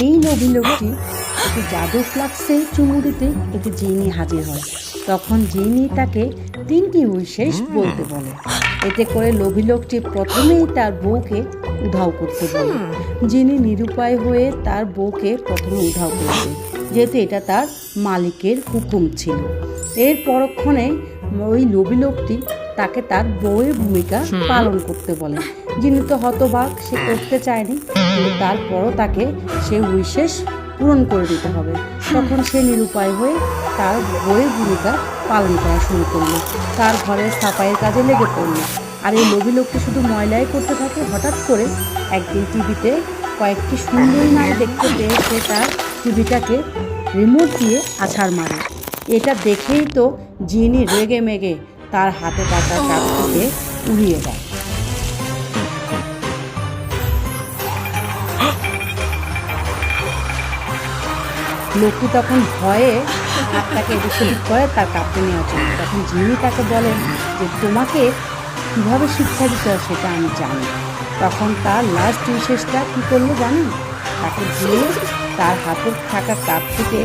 এই লোভী লোকটি একটি জাদুর ফ্লাক্সে চুমু দিতে একটি জিনি হাজির হয়। তখন জিনি তাকে 3টি উইশেস বলতে বলে। এতে করে লোভী লোকটি প্রথমেই তার বউকে উধাও করতে বলে। জিনি নিরুপায় হয়ে তার বউকে প্রথমে উধাও করবে, যেহেতু এটা তার মালিকের হুকুম ছিল। এর পরক্ষণে ওই লোভী লোকটি তাকে তার বউয়ের ভূমিকা পালন করতে বলে। যিনি তো হতবাক, সে করতে চায়নি, কিন্তু তারপরও তাকে সে উইশেস পূরণ করে দিতে হবে। তখন সে নিরুপায় হয়ে তার বউয়ের ভূমিকা পালন করা শুরু করলো, তার ঘরের সাফাইয়ের কাজে লেগে পড়লো। আর এই লোভী লোকটি শুধু ময়লাই করতে থাকে। হঠাৎ করে একদিন টিভিতে কয়েকটি সুন্দরী নারী দেখতে পেয়ে সে তার টিভিটাকে রিমোট দিয়ে আছাড় মারে। এটা দেখেই তো জিনি রেগে মেগে তার হাতে থাকা কাপটিকে উড়িয়ে দেয়। লোকটি তখন ভয়ে হাতটাকে এদিক সেদিক করে তার কাপড় নেওয়ার জন্য। তখন জিনি তাকে বলেন যে তোমাকে কীভাবে শিক্ষা দিতে হয় সেটা আমি জানি। তখন তার লাস্ট উইশেসটা কী করলো জানেন? তাকে দিয়ে তার হাতে থাকা কাপটিকে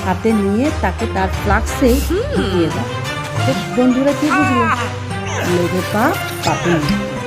হাতে নিয়ে তাকে তার ফ্লাক্সে ঢুকিয়ে দেয়। তো বন্ধুরা কি বুঝলো? লোভে পাপ পাপে মৃত্যু।